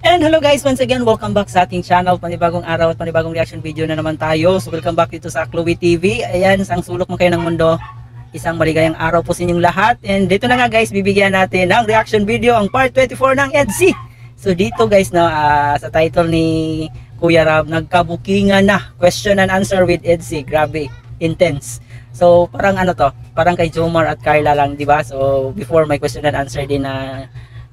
And hello guys, once again, welcome back sa ating channel. Panibagong araw at panibagong reaction video na naman tayo. So welcome back dito sa Chloe TV. Ayan, isang sulok mo kayo ng mundo. Isang maligayang araw po sa inyong lahat. And dito na nga guys, bibigyan natin ng reaction video ang part 24 ng EDSI. So dito guys, no, sa title ni Kuya Rab, nagkabukingan na question and answer with EDSI. Grabe, intense. So parang ano to, parang kay Jomar at Carla lang, di ba? So before may question and answer din na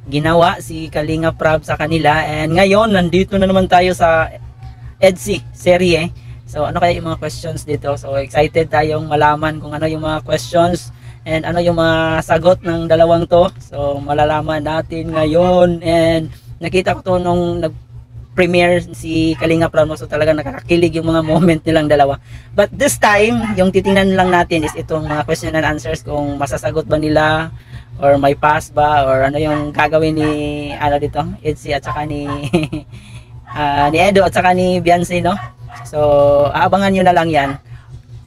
ginawa si Kalinga Prab sa kanila, and ngayon nandito na naman tayo sa EDSI serye. So ano kaya yung mga questions dito? So excited tayong malaman kung ano yung mga questions and ano yung mga sagot ng dalawang to. So malalaman natin ngayon, and nakita ko to nung nag-premiere si Kalinga Prab, so talagang nakakakilig yung mga moment nilang dalawa. But this time, yung titingnan lang natin is itong mga question and answers, kung masasagot ba nila or may pass ba, or ano yung gagawin ni ano dito, EDSI at saka ni ni Edo at saka ni Beyonce, no? So aabangan nyo na lang yan.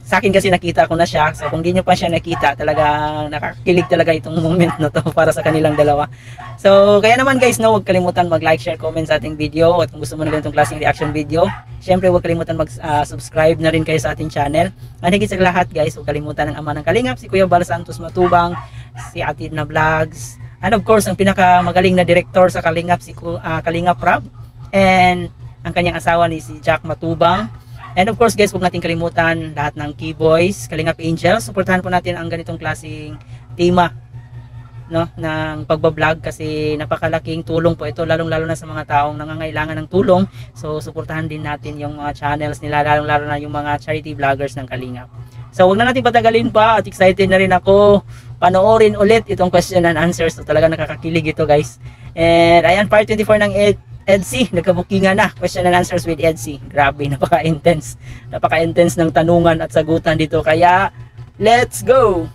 Sa akin kasi nakita ko na siya, so kung di nyo pa siya nakita, talagang nakakilig talaga itong moment na to para sa kanilang dalawa. So kaya naman guys, no, huwag kalimutan mag-like, share, comment sa ating video, at kung gusto mo na ganitong klaseng reaction video, syempre huwag kalimutan mag-subscribe na rin kayo sa ating channel. At higit sa lahat guys, huwag kalimutan ng ama ng Kalingap, si Kuya Bal Santos Matubang, si Atid na Vlogs, and of course ang pinakamagaling na director sa Kalingap, si Kalinga Prab, and ang kanyang asawa ni si Jack Matubang. And of course guys, huwag natin kalimutan lahat ng Key Boys, Kalingap Angels. Suportahan po natin ang ganitong klaseng tema, no, ng pagbablog, kasi napakalaking tulong po ito, lalong-lalo na sa mga taong nangangailangan ng tulong. So suportahan din natin yung mga channels nila, lalong-lalo na yung mga charity vloggers ng Kalingap. So huwag na natin patagalin pa, at excited na rin ako panoorin ulit itong question and answers. So talaga nakakakilig ito guys. And ayan, part 24 ng EDSI, nagkabukingan na, question and answers with EDSI. Grabe, napaka-intense ng tanungan at sagutan dito, kaya let's go.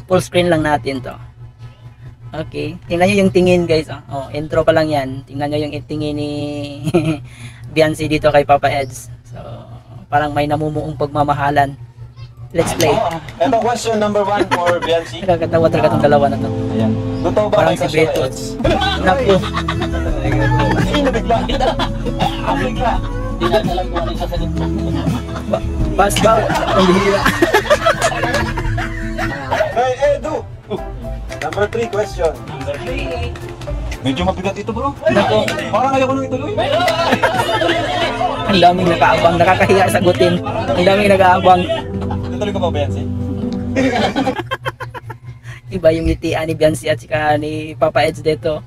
Full screen lang natin to. Okay, tingnan nyo yung tingin guys. Oh, intro pa lang yan. Tingnan nyo yung tingin ni Beyonce dito kay Papa Eds. So parang may namumuong pagmamahalan. Let's play. Ito question number 1 for Beyonce. Nakakatawa talaga itong dalawa na to. Ayan. Totoo ba Parang kayo si Beto. Naku. Bigla. Bigla. Hindi natin alam kung ano yung sasagot mo. Pass ba? Ang bihira. Hey, Edu! Number 3 question. Number 3. Medyo mabigat ito bro. Naku. Parang ayaw ko nang ituloy. Ang daming nakaabang, nakakahiya sagutin. Ang daming nakaabang. Tutuloy ko ba, Beyonce? Iba yung ngitian ni Beyonce at saka ni Papa Eds dito.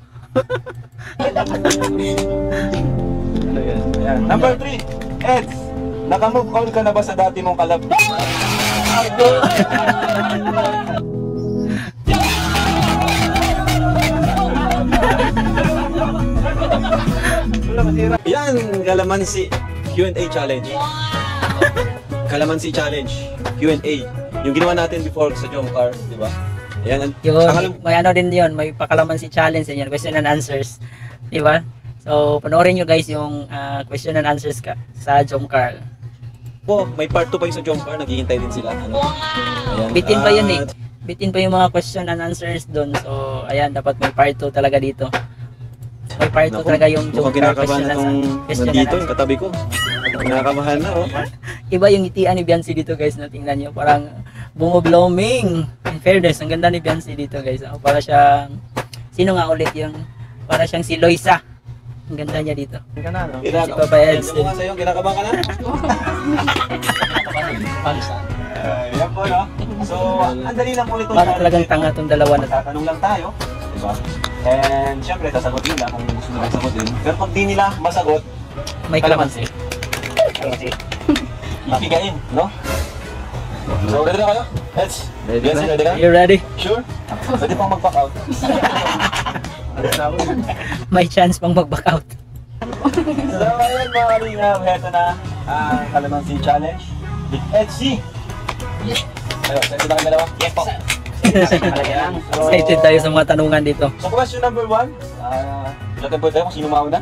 Ayan. Number 3. Eds, naka-move on ka na ba sa dati mong kalab? Yan, Kalamansi Q&A challenge. Kalamansi challenge, Q&A. Yung ginawa natin before sa Jomcar, di ba? Yan, Yun, may ano din yun, may pakalamansi challenge yun, question and answers. Di ba? So, panoorin nyo guys yung question and answers sa Jomcar. po, may part 2 pa yung sa Jomcar, naghihintay din sila. Ano? Ayan. Bitin pa yun eh. Bitin pa yung mga question and answers doon. So, ayan, dapat may part 2 talaga dito. May part 2 talaga yung Jomcar question and answers. Nandito, yung katabi ko. Nakakabahan na, oh. Iba yung ngitian ni Beyonce dito guys, na tingnan nyo. Parang bumublooming. In fairness, ang ganda ni Beyonce dito guys. Para siyang, sino nga ulit yung, para siyang si Loisa. Ang ganda niya dito. Hindi ka na, no? Si Papa Eds. Ano sa'yo? Kinakabahan ka na? Yan po, no? So, ang dali lang po ito. Parang talagang tanga itong dalawa na to. Tatanong lang tayo, diba? And syempre, sasagutin nila kung gusto nila sagutin. Pero pag di nila masagot, May kalamansi. ipigain, no? So, ready na kayo? Eds? Ready Yes, na. ready ka? You ready? Sure? Pwede pang mag-back out. May chance pang mag-back out. So, ayun mga kalingap, heto na ang Kalamansi Challenge with EDSI. Ayun, sa ito na dalawa? Yes po. Excited tayo sa mga tanungan dito. So, question number 1. Jack and Boy tayo kung sino mauna.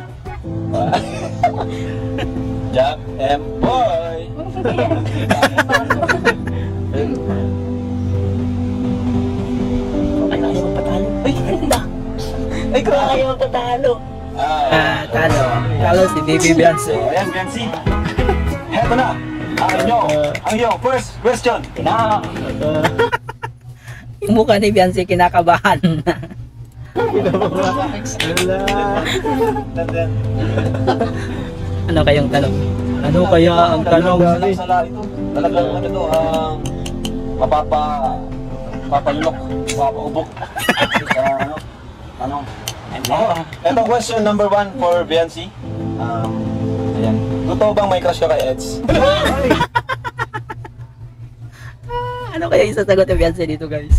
Jack and Boy! Ay, ayaw magpatalo. Ay, ganda. Ay, grabe. Ayaw patalo. Talo. Talo si Baby Beyonce. So, ayan, Biancy. Heto na. Ang iyong first question. Yung mukha ni Beyonce kinakabahan. Ano kayong tanong? Ano kaya ang tanong? Sala ito. Talagang ano to, mapapalunok, mapapaubok. Ano? Tanong. Ito question number 1 for Biancy. Ayan. Totoo bang may crush ka kay Eds? Ano kaya yung sasagot ni Beyonce dito, guys?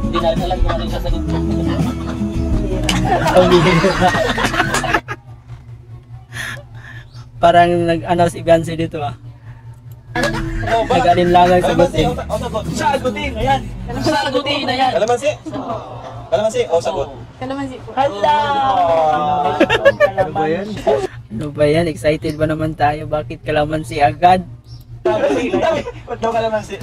Hindi natin alam kung ano yung sasagot ko. Parang nag-ano si Beyonce dito ah. Nag-alinlangang sagutin. Sagutin, ayan. Sagutin na yan. Kalamansi? Kalamansi? O, sagot. Kalamansi po. Hala! Ano ba yan? Ano ba yan? Excited ba naman tayo? Bakit kalamansi agad? Ba't daw kalamansi?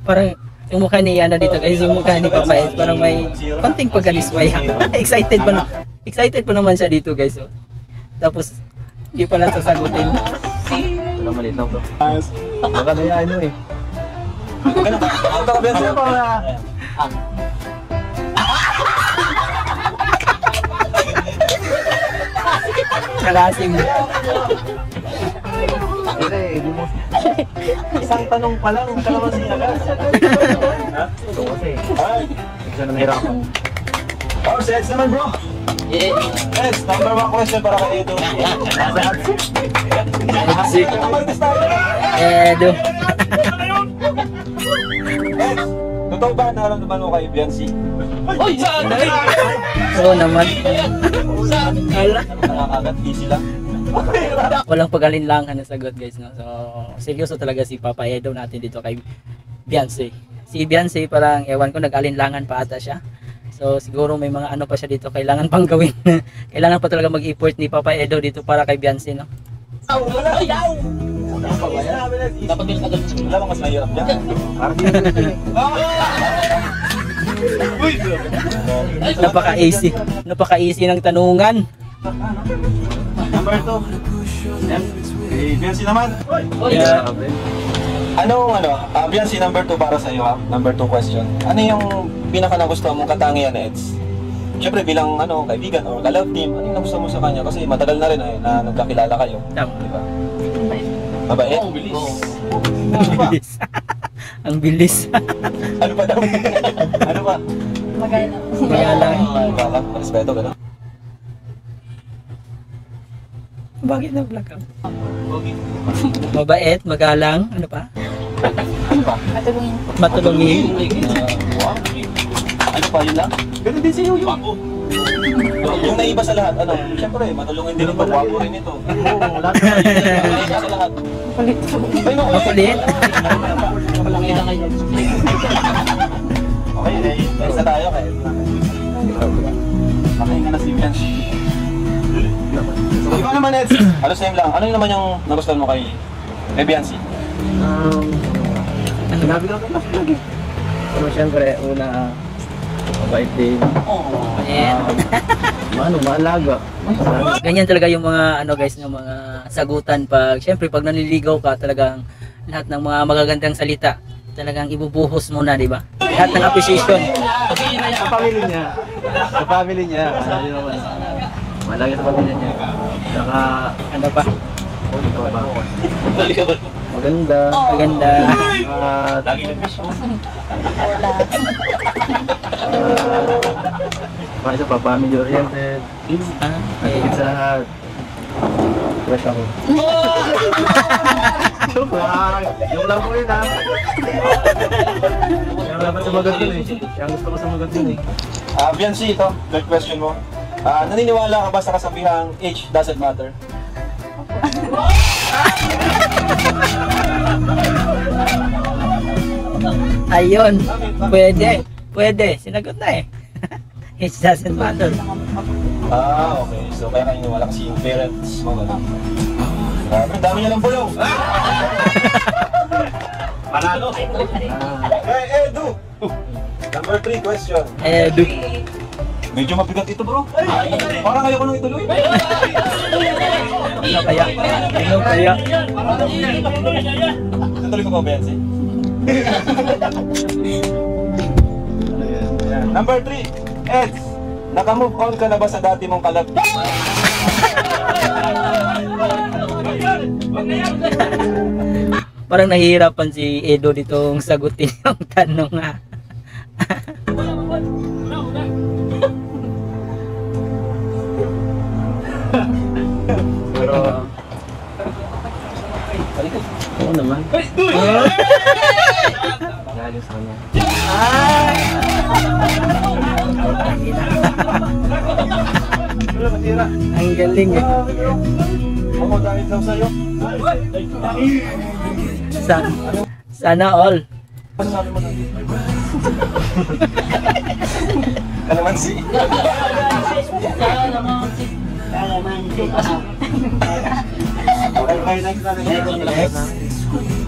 Parang yung mukha ni Yana dito guys, yung mukha ni Papa S, parang may konting pagkalisway. Excited pa naman siya dito guys. Oh. Tapos, hindi pala sasagutin. Wala maliit lang to. Baka nayaan mo eh. Ganun ba? Ang kakabiyansi ako na. Nakasim. Isang tanong pa lang, kalamansi agad. Ha? Ito kasi. Ay, isa na nahirapan. Oh, Seds naman bro. Seds, number 1 question para kay Edo. Edo. Seds, totoo ba naramdaman mo kay Biancy? Uy, saan? Oo naman. Hala. Nakakagat, easy lang. Walang pag-alinlangan na sagot guys. No? So, seryoso talaga si Papa Edo natin dito kay Beyonce. Si Beyonce parang, ewan ko, nag-alinlangan pa ata siya. So, siguro may mga ano pa siya dito, kailangan pang gawin. Kailangan pa talaga mag-effort ni Papa Edo dito para kay Beyonce, no? Dapat yung sagot. Wala bang mas mahirap dyan? Parang Napaka-easy. Napaka-easy ng tanungan. Number 2. Yan. Kay Biancy naman. Yeah. Biancy, number 2 para sa iyo ha. Number 2 question. Ano yung pinaka nagustuhan mong katangian na Eds? Siyempre bilang kaibigan o ka-love team, ano yung nagustuhan mo sa kanya? Kasi matagal na rin na nagkakilala kayo. Tama. Diba? Mabait? Ang bilis. Ang bilis. Ang bilis. Ano pa daw? Ano pa? Magalang. Magalang. Magalang, respeto, gano'n. Bakit na-black out? Mabait, magalang, ano pa? Ano pa? Matulungin po. Matulungin. Ano pa, yun lang? Ganun din sa'yo yun. Yung naiba sa lahat, siyempre, matulungin din ito, wapo rin ito. Oo, lahat naiba sa lahat. Kulit po. Ay, makulit. Makulit. Makita kayo. Okay, next na tayo kay. Makahinga na si Biancy. Ikaw naman, Eds. Halos same lang. Ano naman yung nagustuhan mo kay Biancy? Sinabi ko mas lagi. Pero siyempre, una, mabait din. Ayan. Maalaga. Ganyan talaga yung mga guys, ng mga sagutan pag syempre pag nanliligaw ka, talagang lahat ng mga magagandang salita talagang ibubuhos mo na, di ba? Lahat ng appreciation. Sa family niya. Ano naman. Malaga sa pamilya niya. Saka, Ano pa? maganda. Maganda. At, isa pa, family oriented. Ah, Higit sa lahat. Fresh ako. Joke lang. Joke lang po yun ha. Kaya dapat sumagot yun eh. Kaya gusto ko sumagot yun eh. Biancy, ito, third question mo. Naniniwala ka ba sa kasabihang age doesn't matter? ayun. Pwede. Sinagot na eh. It doesn't matter. Okay. So, kaya naniniwala kasi yung parents mo. Ang dami niya ng bulong. Panalo. Hey, Edu! Number 3 question. Edu. Medyo mabigat ito, bro. Parang ayoko nang ituloy. Ano kaya? Ano kaya? Tutuloy ko ba, Benzi? Number 3, Eds. Naka-move on ka na ba sa dati mong kalag? Parang nahihirapan si Edo ditong sagutin yung tanong ha. Pero... Oo naman. Galing sa kanya. Ang galing eh. Ako dahil lang sa'yo. Sana all. Ano sabi mo na? Kalamansi. Okay, okay, next na. Next.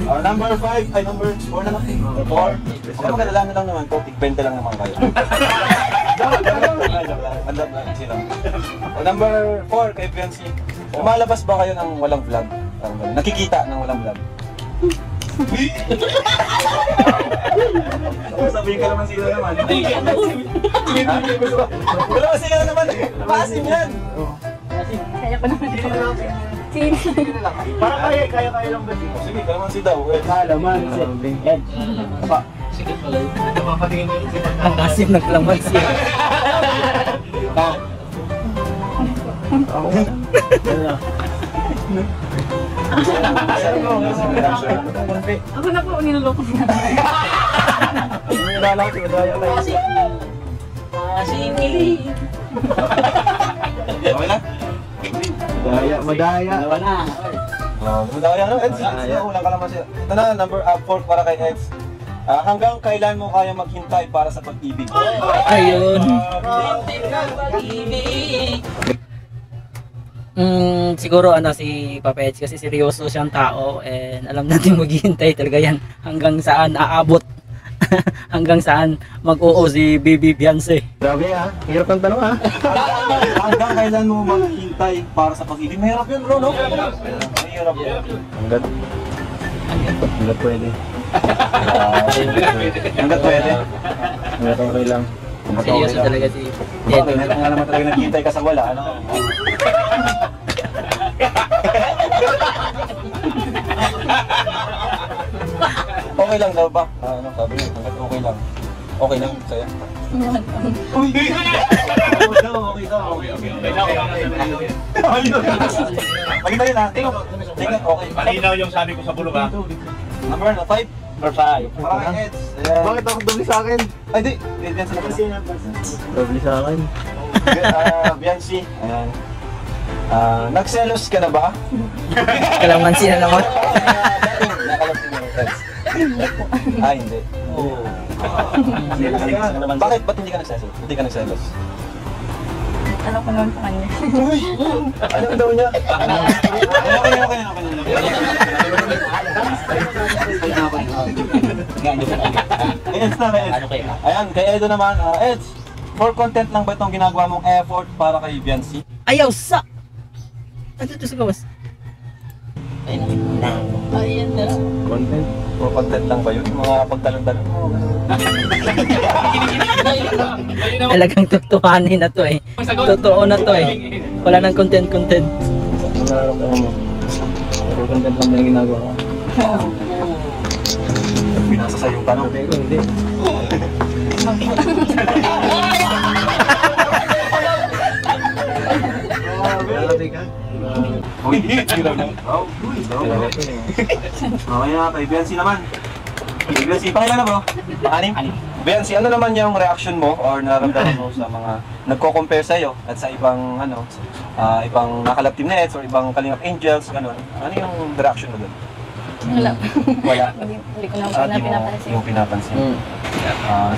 Number 5, ay number 4 na lang. 4. Huwag magkadala na lang naman to, tig-20 lang naman kayo. Number 4 kay Fiancé. Umalabas ba kayo ng walang vlog? Nakikita ng walang vlog? Sabihin ka naman sila naman. Kalaman sila naman. Maasim yan. Kaya pa naman ito. Sino? Parang kaya lang ba dito? Sige, kalaman si daw. Kalaman si Ed. Pa. Sige pala. Ang asim naglaman siya. Pa. Ako na. Ako na po, niloloko niya. Singili. Okay na? Madaya. Madaya no, Eds? Ulang kalaman siya. Ito na, number 4 para kay Eds. Hanggang kailan mo kaya maghintay para sa pag-ibig? Ayun. Siguro si Papa Eds kasi seryoso siyang tao and alam natin maghihintay talaga yan hanggang saan aabot. Hanggang saan mag-oo si Bibi Fiancé. Grabe hirap ng tanong Hanggang kailan mo maghintay para sa pag-ibig? Mahirap yun bro, no? Mahirap yun. Hanggat pwede. Hanggat pwede. Hanggat okay lang. Seryoso talaga si Bakit? Edo. Meron nga naman talaga naghihintay ka sa wala, ano? Okay lang daw ba? Ano sabi niya? Hanggat okay lang. Okay lang sa'yo? Uy! Okay daw, okay daw. Maganda yun ha. Tingnan, okay. Malinaw yung sabi ko sa bulog ha. Number 5? Number 5. Para kay Eds. Ayan. Bakit ako dumi sa akin? Ay, di. Yan sa labas. Dumi sa akin. Biancy. Ayan. Nagselos ka na ba? Kalamansi na naman. Nakalasin mo yung Eds. Hindi. Oo. Bakit? Ba't hindi ka nagselos? Hindi ka nagselos? Ano ko naman sa kanya? Uy! Ano daw niya? Okay. Eds na, Eds. Ano kaya? Ayan, kay Edo naman. Eds, for content lang ba itong ginagawa mong effort para kay Biancy? Ayaw sa! Ano ito sa gawas? Ayan na. Content. For content lang ba yun? Mga pagtalon-talon mo? Talagang tutuhanin na to eh. Totoo na to eh. Wala nang content. Nararamdaman mo. For content lang na yung ginagawa ko. Pinasa sa yung tanong. Hindi. Grabe ka. Uy, hirap na. Okay na, kay Biancy naman. Biancy, pakilala bro. Anim? Biancy, ano naman yung reaction mo or nararamdaman mo sa mga nagko-compare sa'yo at sa ibang ibang nakalap team nets or ibang Kalingap Angels, gano'n. Ano yung reaction mo doon? Wala. Wala. Hindi ko na Di mo pinapansin. yung pinapansin.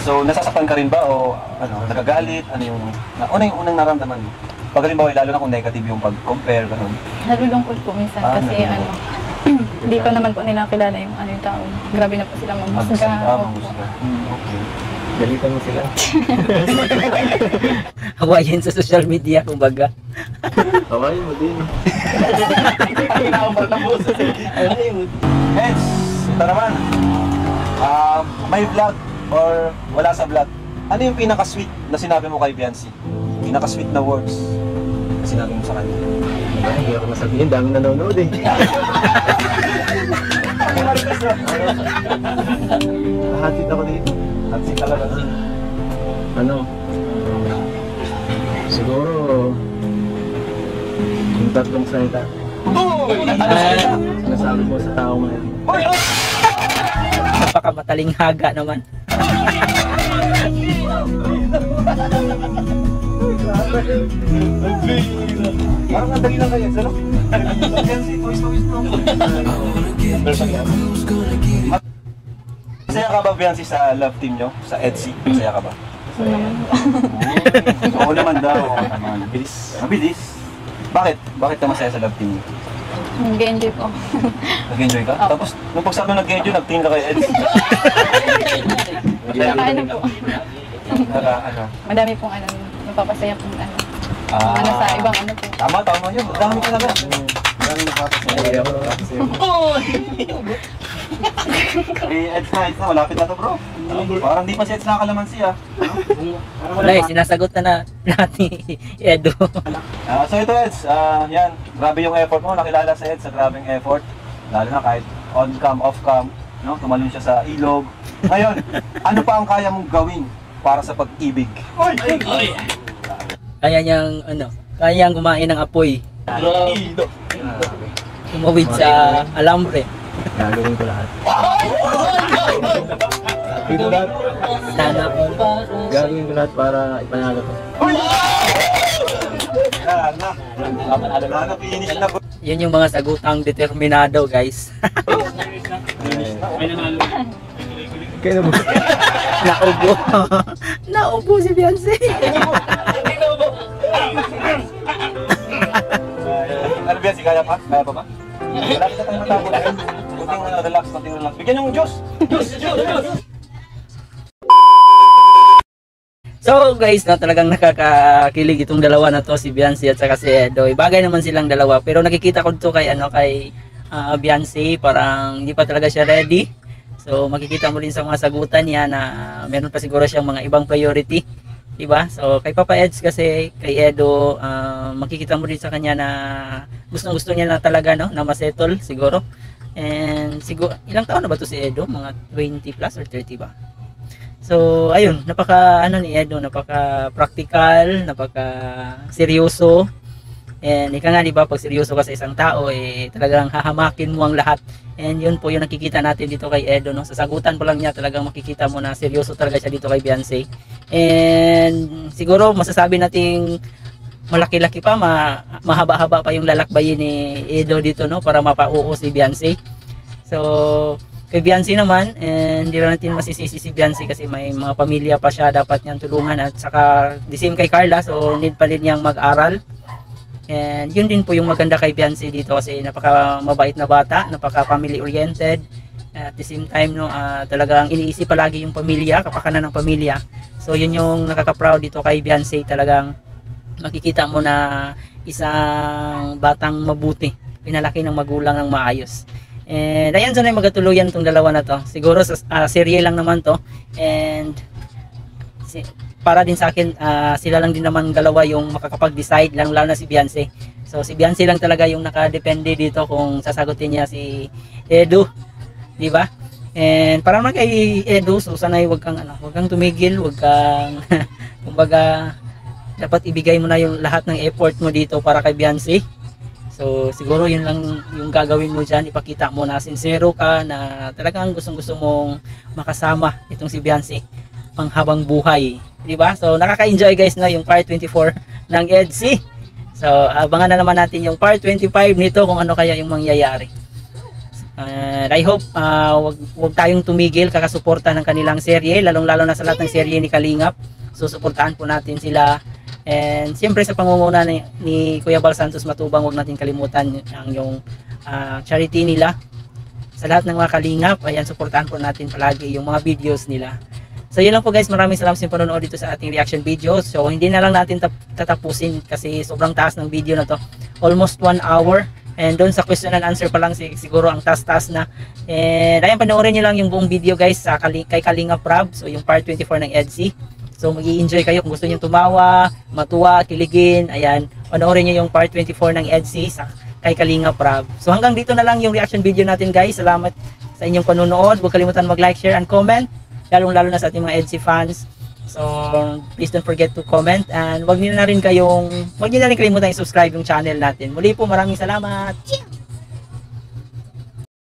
So, nasasaktan ka rin ba o nagagalit? Ano yung unang naramdaman mo? Pag halimbawa, lalo na kung negative yung pag-compare, gano'n. Nalulungkot po minsan kasi nalulungkot. hindi pa naman po nila kilala yung yung tao. Grabe na po sila mamusga. Mahusga. Okay. Galitan mo sila. Hawayin sa social media, kumbaga. Kawain mo din. Heads, ito naman. May vlog or wala sa vlog. Ano yung pinaka-sweet na sinabi mo kay Biancy? Pinaka-sweet na words na sinabi mo sa kanya? Hindi ako masabihin, daming nanonood eh. Hahatid ako dito. At si talaga. Ano? Siguro yung tatlong salita. Sinasabi mo sa tao ngayon. Napakamataling haga naman. Parang nadali lang kayo, ano? Biancy, voice to Masaya ka ba, Biancy, sa love team nyo? Sa EDSI? Masaya ka ba? Oo naman daw. Bilis. Mabilis. Bakit? Bakit ka masaya sa love team nyo? Nag-enjoy po. Nag-enjoy ka? Tapos, nung pagsabi mo nag-enjoy, nagtingin ka kay EDSI. Ano po. Ano? Madami pong ano, napapasaya pong ano. Ah. Ano sa ibang ano po. Tama yun. Dami talaga. Maraming nakakasaya ako. Eds na, malapit na to, bro. Parang di pa si Eds nakakalamansi, ah. Wala eh, sinasagot na natin Edo. So ito, Eds, yan. Grabe yung effort mo. Nakilala sa Eds sa grabing effort. Lalo na kahit on-cam, off-cam. No? Tumalon siya sa ilog. Ngayon, ano pa ang kaya mong gawin para sa pag-ibig? Kaya niyang, kaya niyang kumain ng apoy. Tumawid sa alambre. Gagawin ko lahat. Gagawin ko lahat. Sana po. Gagawin ko lahat para ipanalo ko. Wala na, finish na, bro. Yun yung mga sagutang determinado, guys. Kaya na mo. Naubo. Naubo si Beyonce. Ano ba, si kaya pa? Kaya pa ba? Malapit na tayo matapos. Konting relax. Bigyan yung Diyos! So guys, talagang nakakakilig itong dalawa na to, si Beyonce at saka si Edo. Bagay naman silang dalawa, pero nakikita ko to kay Beyonce, parang hindi pa talaga siya ready. So makikita mo rin sa mga sagutan niya na meron pa siguro siyang mga ibang priority, diba? So kay Papa Eds kasi, kay Edo, makikita mo rin sa kanya na gusto niya na talaga, no, na masettle siguro. And siguro ilang taon na ba to si Edo? Mga 20 plus or 30 ba? So, ayun, napaka ni Edo, napaka practical, napaka seryoso. And ika nga, di ba, pag seryoso ka sa isang tao, talagang hahamakin mo ang lahat. And yun po yung nakikita natin dito kay Edo, no? Sa sagutan po lang niya, talagang makikita mo na seryoso talaga siya dito kay Beyonce. And siguro masasabi nating malaki-laki pa, mahaba-haba pa yung lalakbayin ni Edo dito, no? Para mapauo si Beyonce. So, kay Beyonce naman, and hindi rin natin masisisi si Beyonce kasi may mga pamilya pa siya dapat niyang tulungan, at saka the same kay Carla, so need pa rin niyang mag-aral. And yun din po yung maganda kay Beyonce dito kasi napaka mabait na bata, napaka family oriented, at the same time, no, talagang iniisip palagi yung pamilya, kapakanan ng pamilya. So yun yung nakaka-proud dito kay Beyonce, talagang makikita mo na isang batang mabuti, pinalaki ng magulang ng maayos. And ayan, so na yung magkatuluyan tong dalawa na to. Siguro sa serye lang naman to. And para din sa akin, sila lang din naman dalawa yung makakapag-decide, lalo na si Beyonce. So si Beyonce lang talaga yung nakadepende dito kung sasagutin niya si Edo, di ba? And para naman kay Edo, so sanay wag kang tumigil, wag kang kumbaga dapat ibigay mo na yung lahat ng effort mo dito para kay Beyonce. So siguro yun lang yung gagawin mo dyan, ipakita mo na sincero ka, na talagang gustong-gusto mong makasama itong si Beyonce panghabang buhay, di ba? So nakaka-enjoy guys na yung part 24 ng EDSI. So abangan na naman natin yung part 25 nito, kung ano kaya yung mangyayari. And I hope wag tayong tumigil kakasuporta ng kanilang serye, lalong-lalo na sa lahat ng serye ni Kalingap. So suportahan po natin sila. And siyempre sa pangunguna ni Kuya Bal Santos Matubang, huwag natin kalimutan yung charity nila. Sa lahat ng mga Kalingap, ayan, suportahan po natin palagi yung mga videos nila. So yun lang po guys, maraming salamat sa panonood dito sa ating reaction video. So hindi na lang natin tatapusin kasi sobrang taas ng video na to. Almost 1 hour. And doon sa question and answer pa lang siguro ang taas-taas na. And ayan, panoorin nyo lang yung buong video guys sa kay Kalinga Prab. So yung part 24 ng EDSI. So mag-i-enjoy kayo kung gusto nyo tumawa, matuwa, kiligin. Ayan, panoorin nyo yung part 24 ng EDSI sa kay Kalinga Prab. So hanggang dito na lang yung reaction video natin guys. Salamat sa inyong panonood. Huwag kalimutan mag-like, share, and comment. Lalong-lalo na sa ating mga EDSI fans. So, please don't forget to comment and wag niyo na rin kalimutan i-subscribe yung channel natin. Muli po, maraming salamat.